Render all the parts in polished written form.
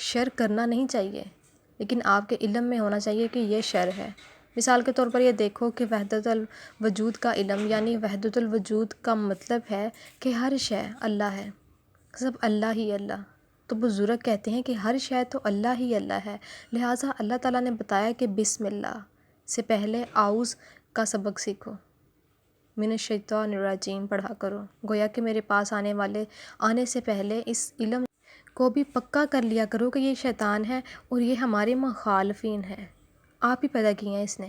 شر کرنا نہیں چاہیے، لیکن آپ کے علم میں ہونا چاہیے کہ یہ شر ہے۔ مثال کے طور پر یہ دیکھو کہ وحدت الوجود کا علم، یعنی وحدت الوجود کا مطلب ہے کہ ہر شے اللہ ہے، سب اللہ ہی اللہ۔ تو بزرگ کہتے ہیں کہ ہر شے تو اللہ ہی اللہ ہے، لہٰذا اللہ تعالیٰ نے بتایا کہ بسم اللہ سے پہلے اعوذ کا سبق سیکھو، من الشیطان الرجیم پڑھا کرو۔ گویا کہ میرے پاس آنے سے پہلے اس علم کو بھی پکا کر لیا کرو کہ یہ شیطان ہے اور یہ ہمارے مخالفین ہیں، آپ ہی پیدا کیے ہیں اس نے،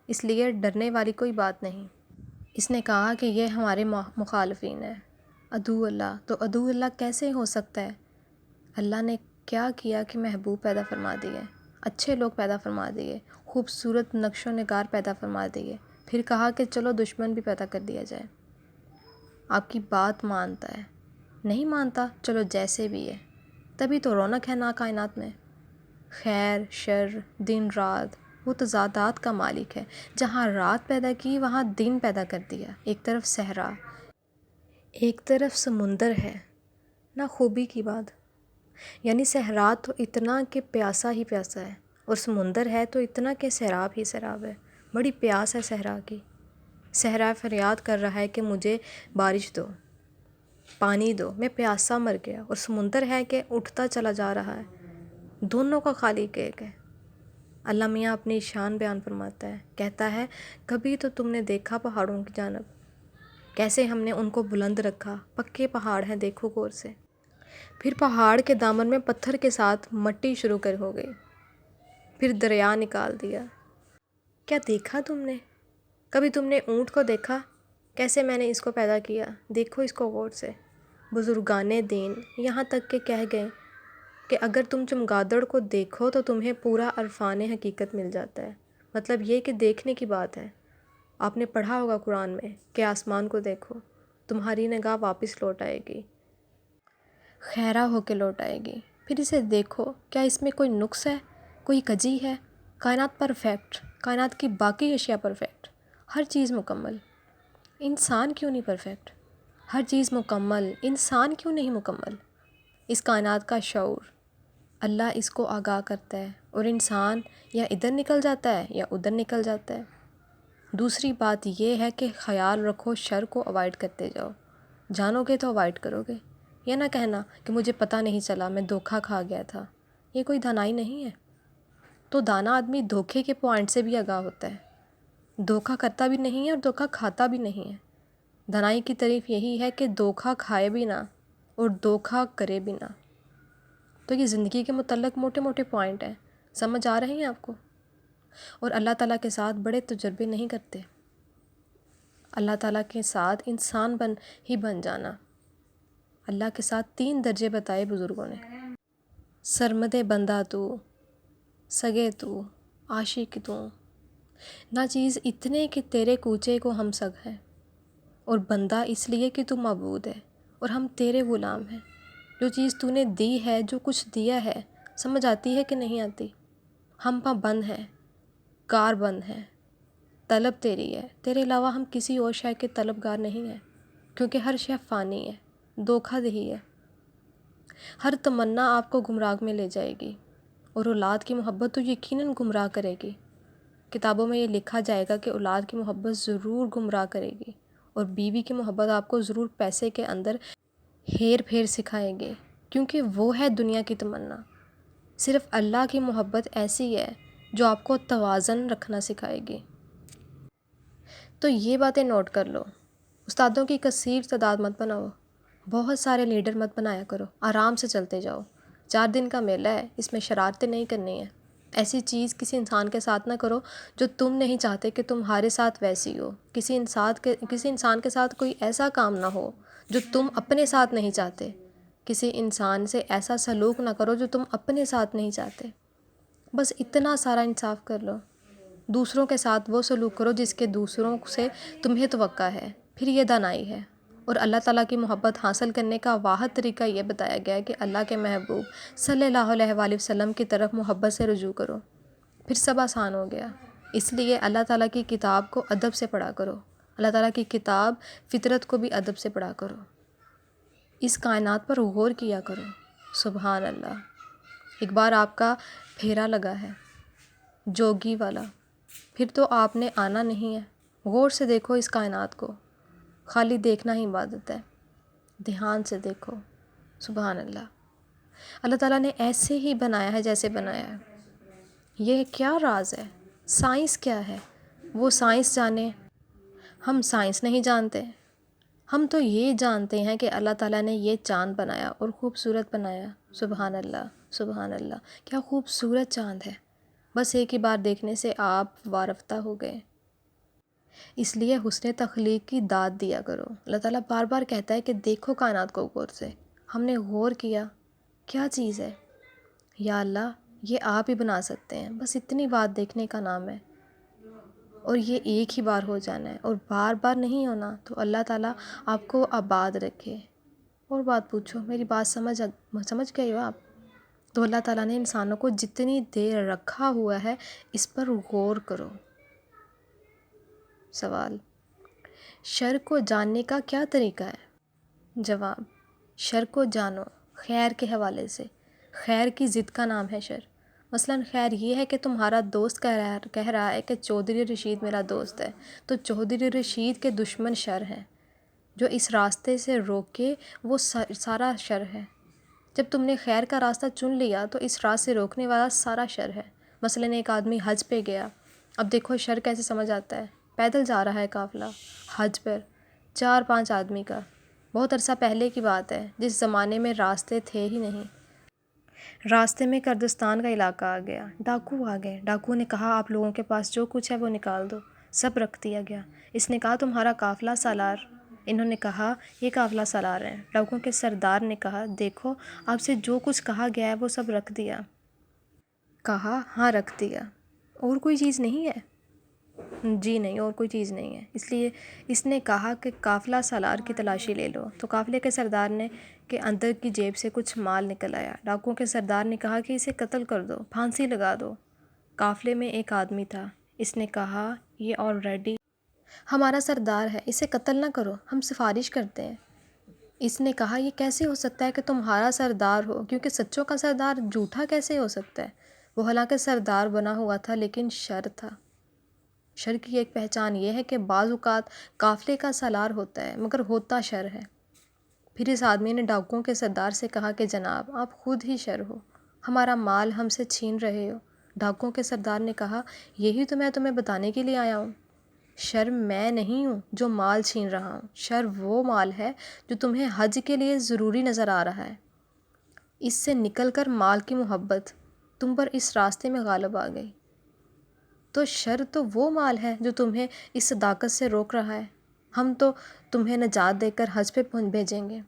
اس لیے ڈرنے والی کوئی بات نہیں۔ اس نے کہا کہ یہ ہمارے مخالفین ہیں، عدو اللہ۔ تو عدو اللہ کیسے ہو سکتا ہے؟ اللہ نے کیا کیا کہ محبوب پیدا فرما دیے، اچھے لوگ پیدا فرما دیے، خوبصورت نقش و نگار پیدا فرما دیے، پھر کہا کہ چلو دشمن بھی پیدا کر دیا جائے۔ آپ کی بات مانتا ہے، نہیں مانتا چلو جیسے بھی ہے، تبھی تو رونق ہے نا کائنات میں۔ خیر شر دن رات، وہ تضادات کا مالک ہے، جہاں رات پیدا کی وہاں دن پیدا کر دیا۔ ایک طرف صحرا، ایک طرف سمندر ہے، نہ خوبی کی بات، یعنی صحرا تو اتنا کہ پیاسا ہی پیاسا ہے، اور سمندر ہے تو اتنا کہ سیراب ہی سیراب ہے، بڑی پیاس ہے صحرا کی۔ صحرا فریاد کر رہا ہے کہ مجھے بارش دو، پانی دو، میں پیاسا مر گیا، اور سمندر ہے کہ اٹھتا چلا جا رہا ہے۔ دونوں کا خالق ایک ہے۔ اللہ میاں اپنی شان بیان فرماتا ہے، کہتا ہے کبھی تو تم نے دیکھا پہاڑوں کی جانب، کیسے ہم نے ان کو بلند رکھا، پکے پہاڑ ہیں دیکھو غور سے۔ پھر پہاڑ کے دامن میں پتھر کے ساتھ مٹی شروع ہو گئی، پھر دریا نکال دیا۔ کیا دیکھا تم نے؟ کبھی تم نے اونٹ کو دیکھا؟ کیسے میں نے اس کو پیدا کیا، دیکھو اس کو غور سے۔ بزرگان دین یہاں تک کہ کہہ گئے کہ اگر تم چمگادڑ کو دیکھو تو تمہیں پورا عرفان حقیقت مل جاتا ہے، مطلب یہ کہ دیکھنے کی بات ہے۔ آپ نے پڑھا ہوگا قرآن میں کہ آسمان کو دیکھو، تمہاری نگاہ واپس لوٹ آئے گی، خیرہ ہو کے لوٹ آئے گی۔ پھر اسے دیکھو، کیا اس میں کوئی نقص ہے، کوئی کجی ہے؟ کائنات پرفیکٹ، کائنات کی باقی اشیاء پرفیکٹ، ہر چیز مکمل۔ انسان کیوں نہیں پرفیکٹ؟ ہر چیز مکمل، انسان کیوں نہیں مکمل؟ اس کائنات کا شعور اللہ اس کو آگاہ کرتا ہے، اور انسان یا ادھر نکل جاتا ہے یا ادھر نکل جاتا ہے۔ دوسری بات یہ ہے کہ خیال رکھو شر کو اوائڈ کرتے جاؤ، جانو گے تو اوائڈ کرو گے۔ یہ نہ کہنا کہ مجھے پتہ نہیں چلا، میں دھوکہ کھا گیا تھا، یہ کوئی دانائی نہیں ہے۔ تو دانا آدمی دھوکے کے پوائنٹ سے بھی آگاہ ہوتا ہے، دھوکہ کرتا بھی نہیں ہے اور دھوکہ کھاتا بھی نہیں ہے۔ دانائی کی تعریف یہی ہے کہ دھوکہ کھائے بھی نہ اور دھوکہ کرے بھی نہ۔ تو یہ زندگی کے متعلق موٹے موٹے پوائنٹ ہیں، سمجھ آ رہے ہیں آپ کو؟ اور اللہ تعالیٰ کے ساتھ بڑے تجربے نہیں کرتے، اللہ تعالیٰ کے ساتھ انسان بن جانا۔ اللہ کے ساتھ 3 درجے بتائے بزرگوں نے، سرمد بندہ تو، سگے تو، عاشق تو، نہ چیز اتنے کہ تیرے کوچے کو ہم سگ ہیں، اور بندہ اس لیے کہ تو معبود ہے اور ہم تیرے غلام ہیں۔ جو چیز تو نے دی ہے، جو کچھ دیا ہے، سمجھ آتی ہے کہ نہیں آتی؟ ہم پابند ہیں، کار بند ہیں، طلب تیری ہے، تیرے علاوہ ہم کسی اور شے کے طلبگار نہیں ہیں، کیونکہ ہر شے فانی ہے، دھوکہ دہی ہے۔ ہر تمنا آپ کو گمراہ میں لے جائے گی، اور اولاد کی محبت تو یقیناً گمراہ کرے گی۔ کتابوں میں یہ لکھا جائے گا کہ اولاد کی محبت ضرور گمراہ کرے گی، اور بیوی کی محبت آپ کو ضرور پیسے کے اندر ہیر پھیر سکھائے گی، کیونکہ وہ ہے دنیا کی تمنا۔ صرف اللہ کی محبت ایسی ہے جو آپ کو توازن رکھنا سکھائے گی۔ تو یہ باتیں نوٹ کر لو، استادوں کی کثیر تعداد مت بناؤ، بہت سارے لیڈر مت بنایا کرو، آرام سے چلتے جاؤ۔ 4 دن کا میلہ ہے، اس میں شرارتیں نہیں کرنی ہیں۔ ایسی چیز کسی انسان کے ساتھ نہ کرو جو تم نہیں چاہتے کہ تمہارے ساتھ ویسی ہو۔ کسی انسان کے ساتھ کوئی ایسا کام نہ ہو جو تم اپنے ساتھ نہیں چاہتے۔ کسی انسان سے ایسا سلوک نہ کرو جو تم اپنے ساتھ نہیں چاہتے۔ بس اتنا سارا انصاف کر لو۔ دوسروں کے ساتھ وہ سلوک کرو جس کے دوسروں سے تمہیں توقع ہے، پھر یہ دانائی ہے۔ اور اللہ تعالیٰ کی محبت حاصل کرنے کا واحد طریقہ یہ بتایا گیا ہے کہ اللہ کے محبوب صلی اللہ علیہ وآلہ وسلم کی طرف محبت سے رجوع کرو، پھر سب آسان ہو گیا۔ اس لیے اللہ تعالیٰ کی کتاب کو ادب سے پڑھا کرو، اللہ تعالیٰ کی کتاب فطرت کو بھی ادب سے پڑھا کرو، اس کائنات پر غور کیا کرو۔ سبحان اللہ۔ ایک بار آپ کا پھیرا لگا ہے جوگی والا، پھر تو آپ نے آنا نہیں ہے۔ غور سے دیکھو اس کائنات کو، خالی دیکھنا ہی عبادت ہے، دھیان سے دیکھو۔ سبحان اللہ۔ اللہ تعالیٰ نے ایسے ہی بنایا ہے جیسے بنایا ہے۔ یہ کیا راز ہے؟ سائنس کیا ہے؟ وہ سائنس جانے، ہم سائنس نہیں جانتے۔ ہم تو یہ جانتے ہیں کہ اللہ تعالیٰ نے یہ چاند بنایا اور خوبصورت بنایا۔ سبحان اللہ، سبحان اللہ، کیا خوبصورت چاند ہے۔ بس ایک ہی بار دیکھنے سے آپ وارفتہ ہو گئے۔ اس لیے حسن تخلیق کی داد دیا کرو۔ اللہ تعالیٰ بار بار کہتا ہے کہ دیکھو کائنات کو غور سے۔ ہم نے غور کیا، کیا چیز ہے؟ یا اللہ یہ آپ ہی بنا سکتے ہیں، بس اتنی بات دیکھنے کا نام ہے، اور یہ ایک ہی بار ہو جانا ہے اور بار بار نہیں ہونا۔ تو اللہ تعالیٰ آپ کو آباد رکھے۔ اور بات پوچھو، میری بات سمجھ گئے ہو آپ؟ تو اللہ تعالیٰ نے انسانوں کو جتنی دیر رکھا ہوا ہے اس پر غور کرو۔ سوال: شر کو جاننے کا کیا طریقہ ہے؟ جواب: شر کو جانو خیر کے حوالے سے۔ خیر کی ضد کا نام ہے شر۔ مثلاً خیر یہ ہے کہ تمہارا دوست کہہ رہا ہے کہ چودھری رشید میرا دوست ہے، تو چودھری رشید کے دشمن شر ہیں، جو اس راستے سے روکے وہ سارا شر ہے۔ جب تم نے خیر کا راستہ چن لیا تو اس راہ سے روکنے والا سارا شر ہے۔ مثلاً ایک آدمی حج پہ گیا، اب دیکھو شر کیسے سمجھ آتا ہے۔ پیدل جا رہا ہے قافلہ حج پر، 4-5 آدمی کا، بہت عرصہ پہلے کی بات ہے جس زمانے میں راستے تھے ہی نہیں۔ راستے میں کردستان کا علاقہ آ گیا، ڈاکو آ گئے۔ ڈاکو نے کہا آپ لوگوں کے پاس جو کچھ ہے وہ نکال دو۔ سب رکھ دیا گیا۔ اس نے کہا تمہارا قافلہ سالار؟ انہوں نے کہا یہ قافلہ سالار ہے۔ ڈاکوؤں کے سردار نے کہا دیکھو آپ سے جو کچھ کہا گیا ہے وہ سب رکھ دیا؟ کہا ہاں رکھ دیا۔ اور کوئی چیز نہیں ہے؟ جی نہیں، اور کوئی چیز نہیں ہے۔ اس لیے اس نے کہا کہ قافلہ سالار کی تلاشی لے لو۔ تو قافلے کے سردار نے کے اندر کی جیب سے کچھ مال نکل آیا۔ ڈاکوؤں کے سردار نے کہا کہ اسے قتل کر دو، پھانسی لگا دو۔ قافلے میں ایک آدمی تھا، اس نے کہا یہ آلریڈی ہمارا سردار ہے، اسے قتل نہ کرو، ہم سفارش کرتے ہیں۔ اس نے کہا یہ کیسے ہو سکتا ہے کہ تمہارا سردار ہو، کیونکہ سچوں کا سردار جھوٹا کیسے ہو سکتا ہے؟ وہ حالانکہ سردار بنا ہوا تھا لیکن شر تھا۔ شر کی ایک پہچان یہ ہے کہ بعض اوقات قافلے کا سالار ہوتا ہے مگر ہوتا شر ہے۔ پھر اس آدمی نے ڈاکوؤں کے سردار سے کہا کہ جناب آپ خود ہی شر ہو، ہمارا مال ہم سے چھین رہے ہو۔ ڈاکوؤں کے سردار نے کہا یہی تو میں تمہیں بتانے کے لیے آیا ہوں، شر میں نہیں ہوں جو مال چھین رہا ہوں، شر وہ مال ہے جو تمہیں حج کے لیے ضروری نظر آ رہا ہے۔ اس سے نکل کر مال کی محبت تم پر اس راستے میں غالب آ گئی۔ تو شر تو وہ مال ہے جو تمہیں اس صداقت سے روک رہا ہے۔ ہم تو تمہیں نجات دے کر حج پہ بھیجیں گے۔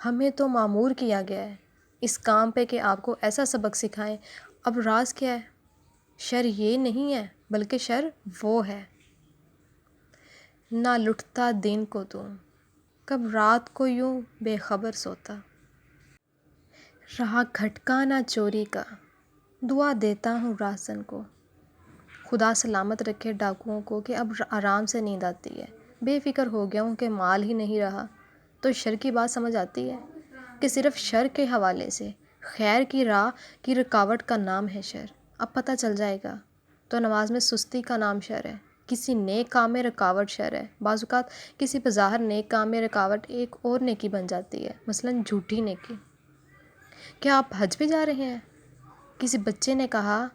ہمیں تو مامور کیا گیا ہے اس کام پہ کہ آپ کو ایسا سبق سکھائیں۔ اب راز کیا ہے؟ شر یہ نہیں ہے بلکہ شر وہ ہے۔ نہ لٹتا دن کو تو کب رات کو یوں بے خبر سوتا، رہا کھٹکا نہ چوری کا دعا دیتا ہوں راہزن کو۔ خدا سلامت رکھے ڈاکوؤں کو کہ اب آرام سے نیند آتی ہے، بے فکر ہو گیا ہوں کہ مال ہی نہیں رہا۔ تو شر کی بات سمجھ آتی ہے کہ صرف شر کے حوالے سے خیر کی راہ کی رکاوٹ کا نام ہے شر۔ اب پتہ چل جائے گا۔ تو نماز میں سستی کا نام شر ہے، کسی نیک کام میں رکاوٹ شر ہے۔ بعض اوقات کسی بظاہر نیک کام میں رکاوٹ ایک اور نیکی بن جاتی ہے، مثلاً جھوٹی نیکی۔ کیا آپ حج پہ جا رہے ہیں؟ کسی بچے نے کہا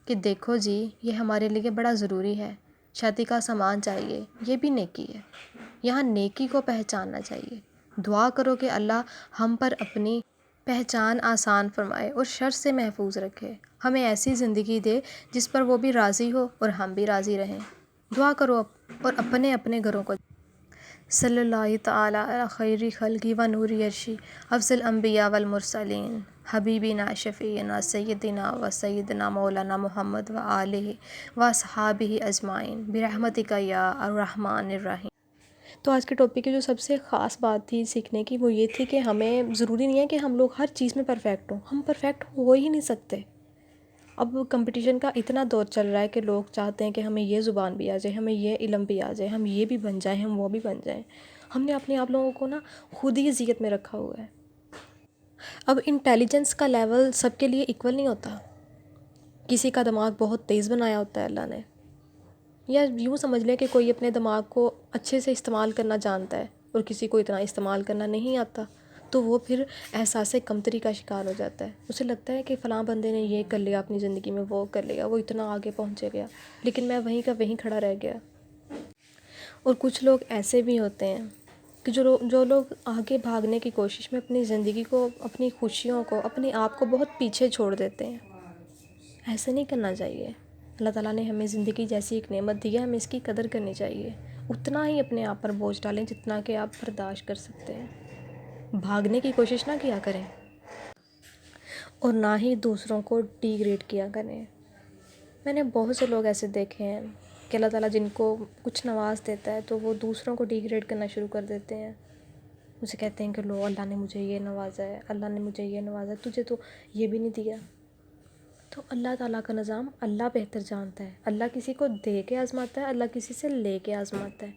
کہ دیکھو جی یہ ہمارے لیے بڑا ضروری ہے، شادی کا سامان چاہیے، یہ بھی نیکی ہے۔ یہاں نیکی کو پہچاننا چاہیے۔ دعا کرو کہ اللہ ہم پر اپنی پہچان آسان فرمائے اور شر سے محفوظ رکھے، ہمیں ایسی زندگی دے جس پر وہ بھی راضی ہو اور ہم بھی راضی رہیں۔ دعا کرو اور اپنے اپنے گھروں کو صلی اللہ تعالیٰ علی خیر خلقہ و نور عرشی افضل الانبیاء والمرسلین حبیبنا شفیعنا سیدنا و سیدنا مولانا محمد و آلہ و اصحابہ اجمعین برحمتک یا الرحمن الرحیم۔ تو آج کے ٹاپک کی جو سب سے خاص بات تھی سیکھنے کی وہ یہ تھی کہ ہمیں ضروری نہیں ہے کہ ہم لوگ ہر چیز میں پرفیکٹ ہوں، ہم پرفیکٹ ہو ہی نہیں سکتے۔ اب کمپٹیشن کا اتنا دور چل رہا ہے کہ لوگ چاہتے ہیں کہ ہمیں یہ زبان بھی آ جائے، ہمیں یہ علم بھی آ جائے، ہم یہ بھی بن جائیں، ہم وہ بھی بن جائیں۔ ہم نے اپنے آپ لوگوں کو نا خود ہی اذیت میں رکھا ہوا ہے۔ اب انٹیلیجنس کا لیول سب کے لیے ایکول نہیں ہوتا. کسی کا دماغ بہت تیز بنایا ہوتا ہے اللہ نے، یا یوں سمجھ لیں کہ کوئی اپنے دماغ کو اچھے سے استعمال کرنا جانتا ہے اور کسی کو اتنا استعمال کرنا نہیں آتا، تو وہ پھر احساس کمتری کا شکار ہو جاتا ہے. اسے لگتا ہے کہ فلاں بندے نے یہ کر لیا اپنی زندگی میں، وہ کر لیا، وہ اتنا آگے پہنچے گیا، لیکن میں وہیں کا وہیں کھڑا رہ گیا. اور کچھ لوگ ایسے بھی ہوتے ہیں کہ جو لوگ آگے بھاگنے کی کوشش میں اپنی زندگی کو، اپنی خوشیوں کو، اپنے آپ کو بہت پیچھے چھوڑ دیتے ہیں. ایسے نہیں کرنا چاہیے. اللہ تعالیٰ نے ہمیں زندگی جیسی ایک نعمت دی ہے، ہمیں اس کی قدر کرنی چاہیے. اتنا ہی اپنے آپ پر بوجھ ڈالیں جتنا کہ آپ برداشت کر سکتے ہیں. بھاگنے کی کوشش نہ کیا کریں اور نہ ہی دوسروں کو ڈی گریڈ کیا کریں. میں نے بہت سے لوگ ایسے دیکھے ہیں کہ اللہ تعالیٰ جن کو کچھ نواز دیتا ہے تو وہ دوسروں کو ڈی گریڈ کرنا شروع کر دیتے ہیں. اسے کہتے ہیں کہ لو اللہ نے مجھے یہ نوازا ہے، اللہ نے مجھے یہ نوازا ہے، تجھے تو یہ بھی نہیں دیا. تو اللہ تعالیٰ کا نظام اللہ بہتر جانتا ہے. اللہ کسی کو دے کے آزماتا ہے، اللہ کسی سے لے کے آزماتا ہے.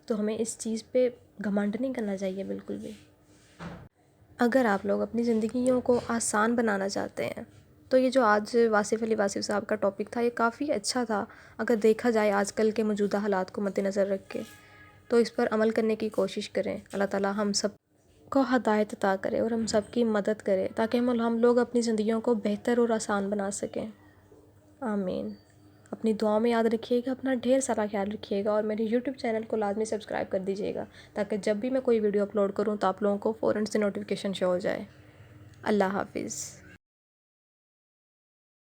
تو ہمیں اس چیز پہ گھمنڈ نہیں کرنا چاہیے بالکل بھی. اگر آپ لوگ اپنی زندگیوں کو آسان بنانا چاہتے ہیں تو یہ جو آج واصف علی واصف صاحب کا ٹاپک تھا، یہ کافی اچھا تھا اگر دیکھا جائے آج کل کے موجودہ حالات کو مد نظر رکھ کے. تو اس پر عمل کرنے کی کوشش کریں. اللہ تعالیٰ ہم سب کو ہدایت عطا کرے اور ہم سب کی مدد کرے تاکہ ہم لوگ اپنی زندگیوں کو بہتر اور آسان بنا سکیں. آمین. اپنی دعاؤں میں یاد رکھیے گا، اپنا ڈھیر سارا خیال رکھیے گا، اور میرے یوٹیوب چینل کو لازمی سبسکرائب کر دیجیے گا تاکہ جب بھی میں کوئی ویڈیو اپلوڈ کروں تو آپ لوگوں کو فوراً سے نوٹیفیکیشن شو ہو جائے. اللہ حافظ.